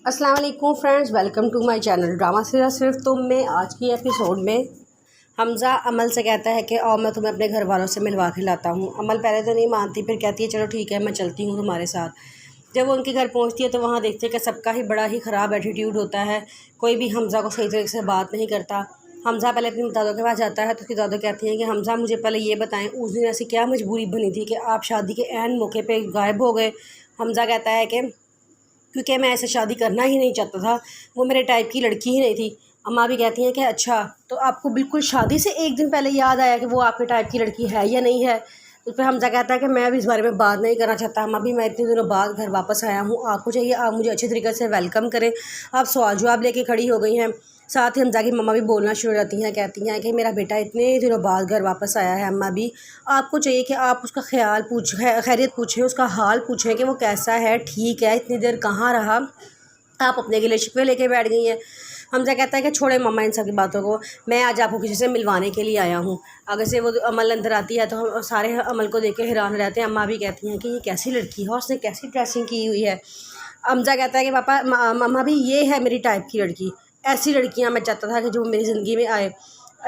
अस्सलाम वालेकुम friends, welcome to my channel drama serial सिर्फ तुम में। आज की एपिसोड में हमज़ा अमल से कहता है कि आओ मैं तुम्हें अपने घर वालों से मिलवा के लाता हूँ। अमल पहले तो नहीं मानती, फिर कहती है चलो ठीक है मैं चलती हूँ तुम्हारे साथ। जब वो उनके घर पहुँचती है तो वहाँ देखते हैं कि सबका ही बड़ा ही ख़राब एटीट्यूड होता है, कोई भी हमज़ा को सही तरीके से बात नहीं करता। हमज़ा पहले अपनी दादों के पास जाता है तो उसकी दादो कहती हैं कि हमज़ा मुझे पहले ये बताएं उस दिन ऐसी क्या मजबूरी बनी थी कि आप शादी के ऐन मौके पे गायब हो गए। हमज़ा कहता है कि क्योंकि मैं ऐसे शादी करना ही नहीं चाहता था, वो मेरे टाइप की लड़की ही नहीं थी। अम्मा भी कहती हैं कि अच्छा तो आपको बिल्कुल शादी से एक दिन पहले याद आया कि वो आपके टाइप की लड़की है या नहीं है। तो फिर हमज़ा कहता है कि मैं अभी इस बारे में बात नहीं करना चाहता। अम्मा भी मैं इतने दिनों बाद घर वापस आया हूँ, आपको चाहिए आप मुझे अच्छे तरीके से वेलकम करें। आप सवाल जवाब लेके खड़ी हो गई हैं। साथ ही हमज़ा की मम्मा भी बोलना शुरू हो जाती हैं, कहती हैं कि मेरा बेटा इतने दिनों बाद घर वापस आया है। अम्मा भी आपको चाहिए कि आप उसका खैरियत पूछें, उसका हाल पूछें कि वो कैसा है, ठीक है, इतनी देर कहाँ रहा। आप अपने गिले शिकवे लेके बैठ गई हैं। हमज़ा कहता है कि छोड़े मम्मा इन सब की बातों को, मैं आज आपको किसी से मिलवाने के लिए आया हूँ। आगे से वो अमल अंदर आती है तो हम सारे अमल को देख के हैरान रहते हैं। अम्मा भी कहती हैं कि ये कैसी लड़की है और उसने कैसी ड्रेसिंग की हुई है। हमज़ा कहता है कि पापा मम्मा भी ये है मेरी टाइप की लड़की, ऐसी लड़कियाँ मैं चाहता था कि जो मेरी ज़िंदगी में आए।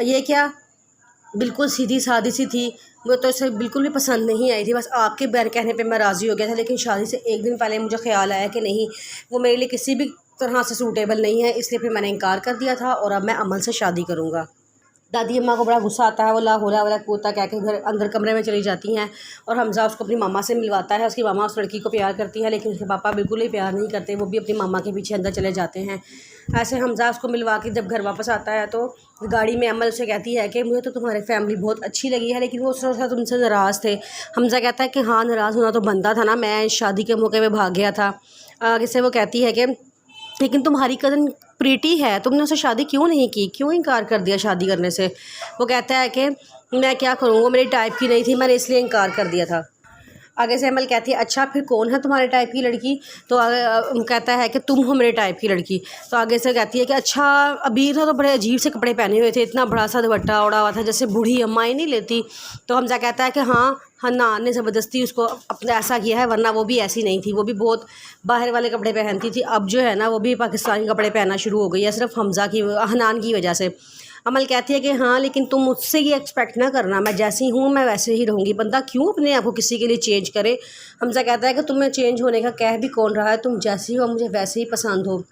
ये क्या बिल्कुल सीधी सादी सी थी, वो तो इसे बिल्कुल भी पसंद नहीं आई थी। बस आपके बैर कहने पे मैं राज़ी हो गया था, लेकिन शादी से एक दिन पहले मुझे ख़्याल आया कि नहीं वो मेरे लिए किसी भी तरह से सूटेबल नहीं है, इसलिए फिर मैंने इनकार कर दिया था और अब मैं अमल से शादी करूँगा। दादी अम्मा को बड़ा गुस्सा आता है, वो ला होला वाला कूदता कह के घर अंदर कमरे में चली जाती हैं और हमज़ा उसको अपनी मामा से मिलवाता है। उसकी मामा उस लड़की को प्यार करती है, लेकिन उसके पापा बिल्कुल ही प्यार नहीं करते, वो भी अपनी मामा के पीछे अंदर चले जाते हैं। ऐसे हमज़ा उसको मिलवा के जब घर वापस आता है तो गाड़ी में अमल से कहती है कि मुझे तो तुम्हारी फैमिली बहुत अच्छी लगी है, लेकिन वो उस तरह तुमसे नाराज़ थे। हमज़ा कहता है कि हाँ नाराज़ होना तो बनता था ना, मैं शादी के मौके पर भाग गया था। आगे से वो कहती है कि लेकिन तुम्हारी कज़न प्रीति है, तुमने उससे शादी क्यों नहीं की, क्यों इनकार कर दिया शादी करने से। वो कहता है कि मैं क्या करूँ, वो मेरी टाइप की नहीं थी, मैंने इसलिए इनकार कर दिया था। आगे से अमल कहती है अच्छा फिर कौन है तुम्हारे टाइप की लड़की। तो कहता है कि तुम हो मेरे टाइप की लड़की। तो आगे से कहती है कि अच्छा अबीर ने तो बड़े अजीब से कपड़े पहने हुए थे, इतना बड़ा सा दुपट्टा ओढ़ा हुआ था जैसे बूढ़ी अम्मा ही नहीं लेती। तो हमज़ा कहता है कि हाँ हन्ना ने ज़बरदस्ती उसको अपने ऐसा किया है, वरना वो भी ऐसी नहीं थी, वो भी बहुत बाहर वाले कपड़े पहनती थी। अब जो है ना वो भी पाकिस्तानी कपड़े पहनना शुरू हो गई है, सिर्फ हमज़ा की हनान की वजह से। अमल कहती है कि हाँ लेकिन तुम मुझसे ये एक्सपेक्ट ना करना, मैं जैसी हूँ मैं वैसे ही रहूँगी, बंदा क्यों अपने आप को किसी के लिए चेंज करे। हमज़ा कहता है कि तुम्हें चेंज होने का कह भी कौन रहा है, तुम जैसी हो मुझे वैसे ही पसंद हो।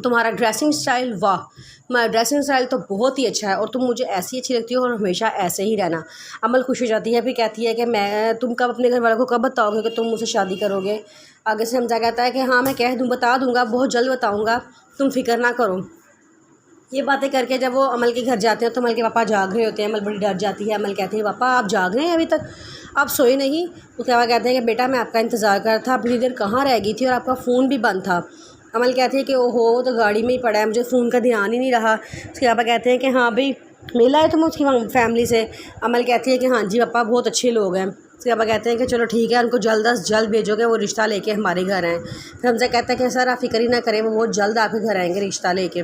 तुम्हारा ड्रेसिंग स्टाइल वाह, तुम्हारा ड्रेसिंग स्टाइल तो बहुत ही अच्छा है और तुम मुझे ऐसी अच्छी लगती हो और हमेशा ऐसे ही रहना। अमल खुश हो जाती है, फिर कहती है कि तुम कब अपने घर वालों को कब बताओगे कि तुम मुझसे शादी करोगे। आगे से हमज़ा कहता है कि हाँ मैं कह दूँ, बता दूँगा, बहुत जल्द बताऊँगा, तुम फिक्र ना करो। ये बातें करके जब वो अमल के घर जाते हैं तो अमल के पापा जाग रहे होते हैं। अमल बड़ी डर जाती है। अमल कहते हैं पापा आप जाग रहे हैं अभी तक, आप सोए नहीं। उसके पापा कहते हैं कि बेटा मैं आपका इंतज़ार कर रहा था, अपनी देर कहाँ रह गई थी और आपका फ़ोन भी बंद था। अमल कहती है कि ओहो तो गाड़ी में ही पड़ा है, मुझे फ़ोन का ध्यान ही नहीं रहा। उसके पापा कहते हैं कि हाँ भाई मिला है तुम उसकी फैमिली से। अमल कहती है कि हाँ जी पापा बहुत अच्छे लोग हैं। उसके पापा कहते हैं कि चलो ठीक है उनको जल्द अज जल्द भेजोगे, वो रिश्ता लेके हमारे घर आएँ। फिर हमसे कहता है कि सर आप फिक्र ही ना करें, वो बहुत जल्द आपके घर आएँगे रिश्ता लेके।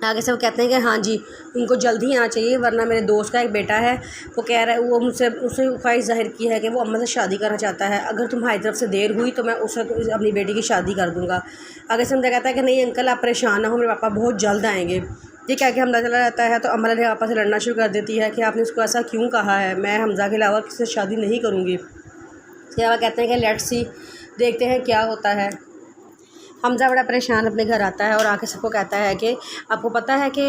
आगे से वो कहते हैं कि हाँ जी उनको जल्दी आना चाहिए, वरना मेरे दोस्त का एक बेटा है, वो कह रहा है, वो मुझसे उसने ख्वाहिश जाहिर की है कि वो अम्मा से शादी करना चाहता है। अगर तुम्हारी तरफ से देर हुई तो मैं उससे अपनी बेटी की शादी कर दूँगा। आगे से हमने कहता है कि नहीं अंकल आप परेशान ना हो, मेरे पापा बहुत जल्द आएँगे। ये कह के हमजा चला जाता है तो अमल ने पापा से लड़ना शुरू कर देती है कि आपने उसको ऐसा क्यों कहा है, मैं हमजा के अलावा किसी से शादी नहीं करूँगी। इसके अलावा कहते हैं कि लेट्स सी, देखते हैं क्या होता है। हमज़ा बड़ा परेशान अपने घर आता है और आके सबको कहता है कि आपको पता है कि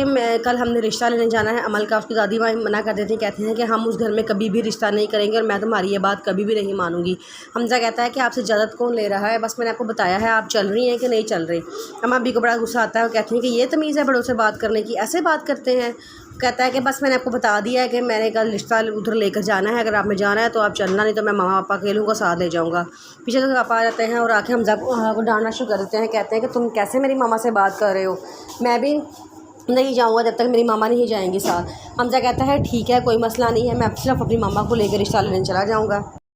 कल हमने रिश्ता लेने जाना है अमल का। उसकी दादी माँ मना कर देती, कहती हैं कि हम उस घर में कभी भी रिश्ता नहीं करेंगे और मैं तुम्हारी ये बात कभी भी नहीं मानूंगी। हमज़ा कहता है कि आपसे इजाज़त कौन ले रहा है, बस मैंने आपको बताया है, आप चल रही हैं कि नहीं चल रही। अम्मा भी को बड़ा गुस्सा आता है, वो कहती हैं कि ये तमीज़ है बड़ों से बात करने की, ऐसे बात करते हैं। कहता है कि बस मैंने आपको बता दिया है कि मैंने कल रिश्ता उधर लेकर जाना है, अगर आपने जाना है तो आप चलना, नहीं तो मैं मामा पापा अकेलों को साथ ले जाऊँगा। पीछे से पापा आ जाते हैं और आके हमज़ा को डांटना शुरू कर देते हैं, कहते हैं कि तुम कैसे मेरी मामा से बात कर रहे हो, मैं भी नहीं जाऊँगा जब तक मेरी मामा नहीं जाएंगी साथ। हमज़ा कहता है ठीक है कोई मसला नहीं है, मैं सिर्फ अपनी मामा को लेकर रिश्ता लेने चला जाऊँगा।